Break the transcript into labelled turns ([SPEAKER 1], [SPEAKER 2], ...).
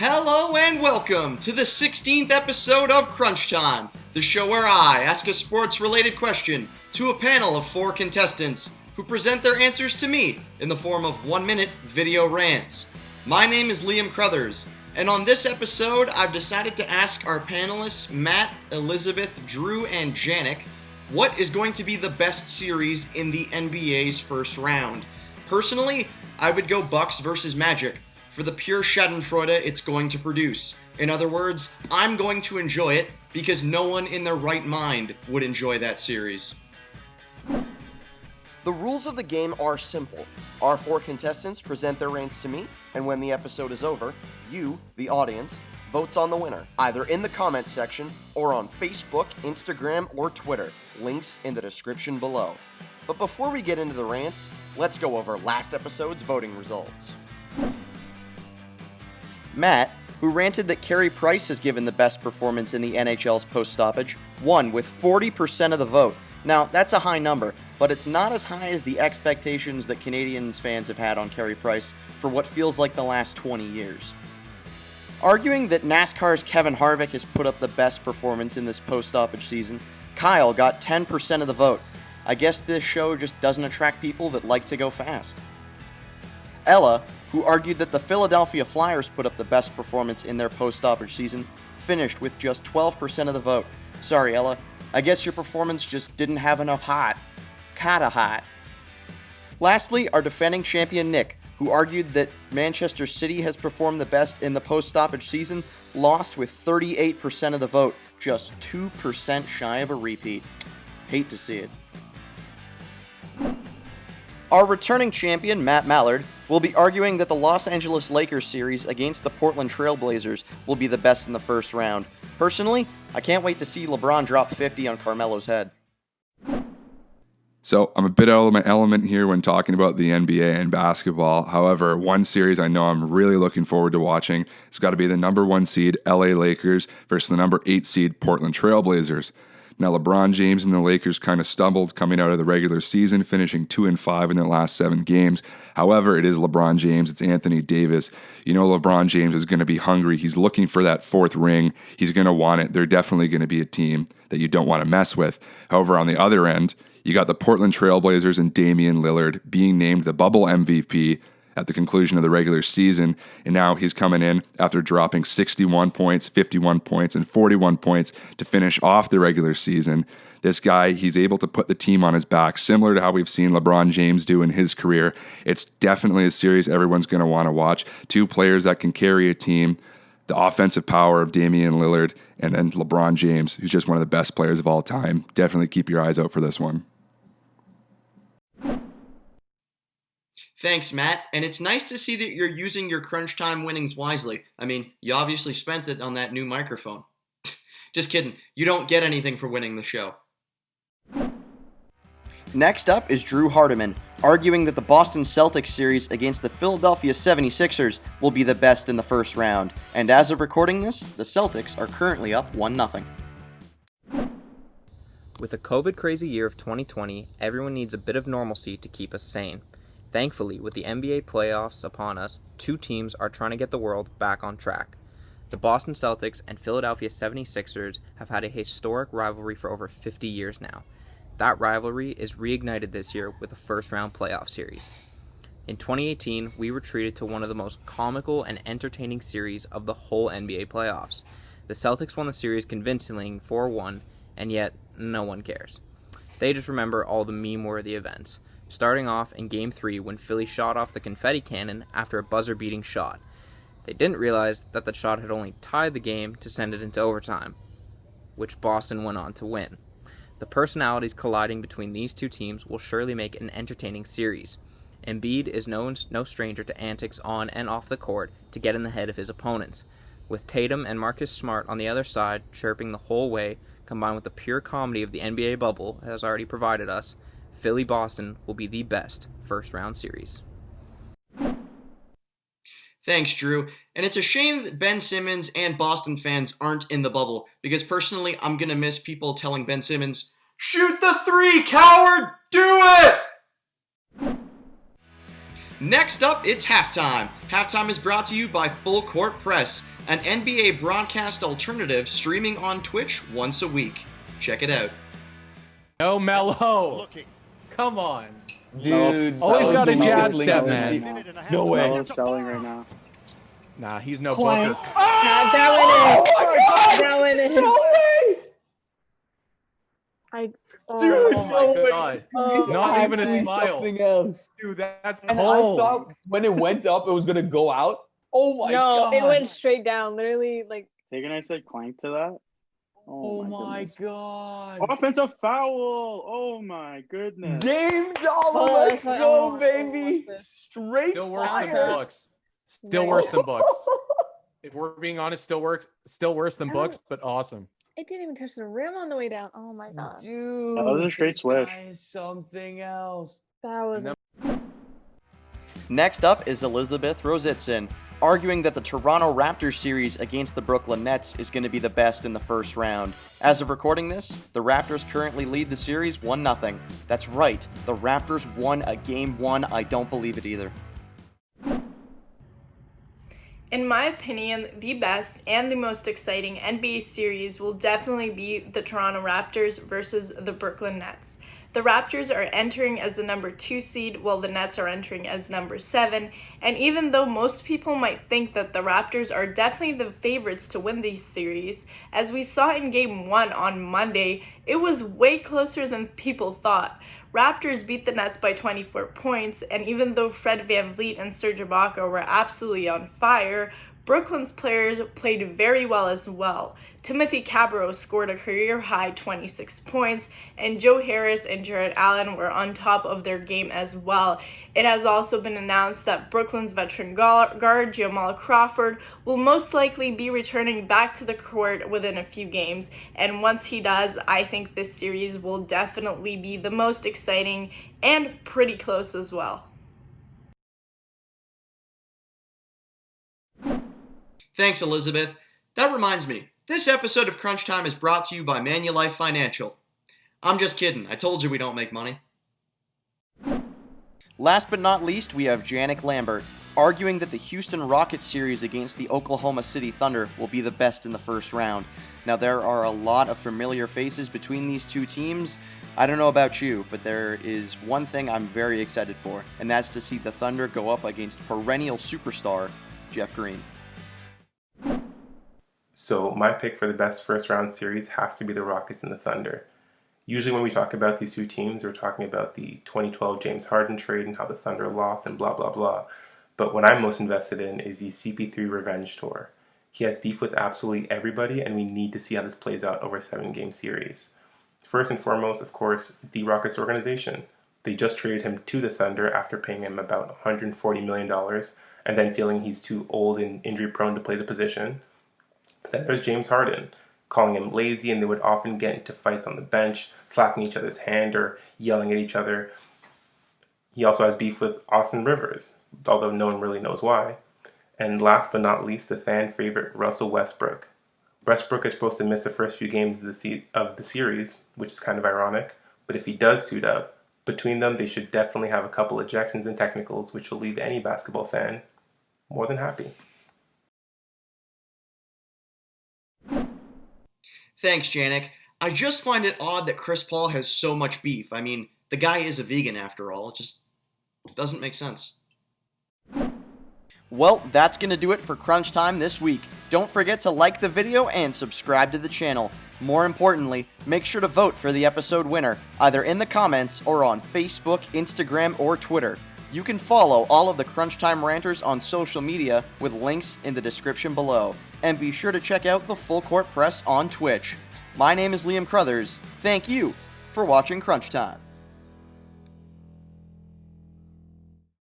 [SPEAKER 1] Hello and welcome to the 16th episode of Crunch Time, the show where I ask a sports-related question to a panel of 4 contestants who present their answers to me in the form of 1-minute video rants. My name is Liam Crothers, and on this episode, I've decided to ask our panelists Matt, Elizabeth, Drew, and Janik what is going to be the best series in the NBA's first round. Personally, I would go Bucks versus Magic for the pure schadenfreude it's going to produce. In other words, I'm going to enjoy it because no one in their right mind would enjoy that series.
[SPEAKER 2] The rules of the game are simple. Our 4 contestants present their rants to me, and when the episode is over, you, the audience, votes on the winner, either in the comments section or on Facebook, Instagram, or Twitter. Links in the description below. But before we get into the rants, let's go over last episode's voting results. Matt, who ranted that Carey Price has given the best performance in the NHL's post-stoppage, won with 40% of the vote. Now, that's a high number, but it's not as high as the expectations that Canadiens fans have had on Carey Price for what feels like the last 20 years. Arguing that NASCAR's Kevin Harvick has put up the best performance in this post-stoppage season, Kyle got 10% of the vote. I guess this show just doesn't attract people that like to go fast. Ella, who argued that the Philadelphia Flyers put up the best performance in their post-stoppage season, finished with just 12% of the vote. Sorry, Ella. I guess your performance just didn't have enough hot. Kinda hot. Lastly, our defending champion Nick, who argued that Manchester City has performed the best in the post-stoppage season, lost with 38% of the vote, just 2% shy of a repeat. Hate to see it. Our returning champion, Matt Mallard, will be arguing that the Los Angeles Lakers series against the Portland Trail Blazers will be the best in the first round. Personally, I can't wait to see LeBron drop 50 on Carmelo's head.
[SPEAKER 3] So I'm a bit out of my element here when talking about the NBA and basketball. However, one series I know I'm really looking forward to watching has got to be the number 1 seed LA Lakers versus the number 8 seed Portland Trail Blazers. Now, LeBron James and the Lakers kind of stumbled coming out of the regular season, finishing 2-5 in their last 7 games. However, it is LeBron James. It's Anthony Davis. You know LeBron James is going to be hungry. He's looking for that 4th ring. He's going to want it. They're definitely going to be a team that you don't want to mess with. However, on the other end, you got the Portland Trail Blazers and Damian Lillard being named the bubble MVP at the conclusion of the regular season, and now he's coming in after dropping 61 points, 51 points, and 41 points to finish off the regular season. This guy, he's able to put the team on his back, similar to how we've seen LeBron James do in his career. It's definitely a series everyone's going to want to watch. 2 players that can carry a team, the offensive power of Damian Lillard, and then LeBron James, who's just one of the best players of all time. Definitely keep your eyes out for this one.
[SPEAKER 1] Thanks, Matt, and it's nice to see that you're using your crunch time winnings wisely. I mean, you obviously spent it on that new microphone. Just kidding, you don't get anything for winning the show.
[SPEAKER 2] Next up is Drew Hardeman, arguing that the Boston Celtics series against the Philadelphia 76ers will be the best in the first round. And as of recording this, the Celtics are currently up 1-0.
[SPEAKER 4] With the COVID-crazy year of 2020, everyone needs a bit of normalcy to keep us sane. Thankfully, with the NBA playoffs upon us, 2 teams are trying to get the world back on track. The Boston Celtics and Philadelphia 76ers have had a historic rivalry for over 50 years now. That rivalry is reignited this year with a first-round playoff series. In 2018, we were treated to one of the most comical and entertaining series of the whole NBA playoffs. The Celtics won the series convincingly 4-1, and yet no one cares. They just remember all the meme-worthy events. Starting off in Game 3 when Philly shot off the confetti cannon after a buzzer-beating shot. They didn't realize that the shot had only tied the game to send it into overtime, which Boston went on to win. The personalities colliding between these 2 teams will surely make an entertaining series. Embiid is no stranger to antics on and off the court to get in the head of his opponents. With Tatum and Marcus Smart on the other side chirping the whole way, combined with the pure comedy of the NBA bubble has already provided us, Philly-Boston will be the best first-round series.
[SPEAKER 1] Thanks, Drew. And it's a shame that Ben Simmons and Boston fans aren't in the bubble, because personally, I'm going to miss people telling Ben Simmons, "Shoot the 3, coward! Do it!" Next up, it's halftime. Halftime is brought to you by Full Court Press. an NBA broadcast alternative streaming on Twitch once a week. Check it out.
[SPEAKER 5] No Mello. Come on.
[SPEAKER 6] Dude,
[SPEAKER 5] Always got a jab
[SPEAKER 6] Melo's
[SPEAKER 5] step,
[SPEAKER 6] selling
[SPEAKER 5] man.
[SPEAKER 6] right now.
[SPEAKER 5] No way.
[SPEAKER 6] Melo's selling right now.
[SPEAKER 5] Nah, he's no
[SPEAKER 6] Clank.
[SPEAKER 5] booker.
[SPEAKER 7] That one is.
[SPEAKER 6] No way!
[SPEAKER 7] Dude,
[SPEAKER 5] Oh my god. Not even a
[SPEAKER 6] Actually
[SPEAKER 5] smile.
[SPEAKER 6] Something else.
[SPEAKER 5] Dude, that's
[SPEAKER 6] And
[SPEAKER 5] cold.
[SPEAKER 6] I thought when it went up, it was gonna go out. Oh my god!
[SPEAKER 7] No, it went straight down. Literally, like.
[SPEAKER 8] Taking I said clank to that.
[SPEAKER 6] Oh my
[SPEAKER 8] goodness.
[SPEAKER 6] god!
[SPEAKER 8] Offensive foul! Oh my goodness.
[SPEAKER 6] Game dollar,
[SPEAKER 7] Oh,
[SPEAKER 6] let's
[SPEAKER 7] that's
[SPEAKER 6] go,
[SPEAKER 7] what-
[SPEAKER 6] baby!
[SPEAKER 7] watch this.
[SPEAKER 6] Straight
[SPEAKER 5] Still worse than
[SPEAKER 6] fire.
[SPEAKER 5] Bucks. Still worse than Bucks. If we're being honest, still worse than Bucks, but awesome.
[SPEAKER 7] It didn't even touch the rim on the way down. Oh my god.
[SPEAKER 6] Dude,
[SPEAKER 8] That was a straight
[SPEAKER 6] this
[SPEAKER 8] switch.
[SPEAKER 6] guy is something else.
[SPEAKER 7] That was.
[SPEAKER 5] No.
[SPEAKER 2] Next up is Elizabeth Rositson, arguing that the Toronto Raptors series against the Brooklyn Nets is going to be the best in the first round. As of recording this, the Raptors currently lead the series 1-0. That's right, the Raptors won a Game 1. I don't believe it either.
[SPEAKER 9] In my opinion, the best and the most exciting NBA series will definitely be the Toronto Raptors versus the Brooklyn Nets. The Raptors are entering as the number 2 seed while the Nets are entering as number 7, and even though most people might think that the Raptors are definitely the favorites to win this series, as we saw in Game 1 on Monday, it was way closer than people thought. Raptors beat the Nets by 24 points, and even though Fred VanVleet and Serge Ibaka were absolutely on fire, Brooklyn's players played very well as well. Timothy Cabarrot scored a career-high 26 points, and Joe Harris and Jarrett Allen were on top of their game as well. It has also been announced that Brooklyn's veteran guard Jamal Crawford will most likely be returning back to the court within a few games, and once he does, I think this series will definitely be the most exciting and pretty close as well.
[SPEAKER 1] Thanks, Elizabeth. That reminds me, this episode of Crunch Time is brought to you by Manulife Financial. I'm just kidding. I told you we don't make money.
[SPEAKER 2] Last but not least, we have Janik Lambert, arguing that the Houston Rockets series against the Oklahoma City Thunder will be the best in the first round. Now, there are a lot of familiar faces between these two teams. I don't know about you, but there is one thing I'm very excited for, and that's to see the Thunder go up against perennial superstar Jeff Green.
[SPEAKER 10] So my pick for the best first round series has to be the Rockets and the Thunder. Usually when we talk about these two teams, we're talking about the 2012 James Harden trade and how the Thunder lost and blah, blah, blah. But what I'm most invested in is the CP3 Revenge Tour. He has beef with absolutely everybody, and we need to see how this plays out over a 7-game series. First and foremost, of course, the Rockets organization. They just traded him to the Thunder after paying him about $140 million and then feeling he's too old and injury prone to play the position. Then there's James Harden, calling him lazy, and they would often get into fights on the bench, slapping each other's hand or yelling at each other. He also has beef with Austin Rivers, although no one really knows why. And last but not least, the fan favorite Russell Westbrook. Westbrook is supposed to miss the first few games of the series, which is kind of ironic, but if he does suit up, between them they should definitely have a couple ejections and technicals, which will leave any basketball fan more than happy.
[SPEAKER 1] Thanks, Janik. I just find it odd that Chris Paul has so much beef. I mean, the guy is a vegan after all. It just doesn't make sense.
[SPEAKER 2] Well, that's going to do it for Crunch Time this week. Don't forget to like the video and subscribe to the channel. More importantly, make sure to vote for the episode winner, either in the comments or on Facebook, Instagram, or Twitter. You can follow all of the Crunch Time Ranters on social media with links in the description below. And be sure to check out the Full Court Press on Twitch. My name is Liam Crothers. Thank you for watching Crunch Time.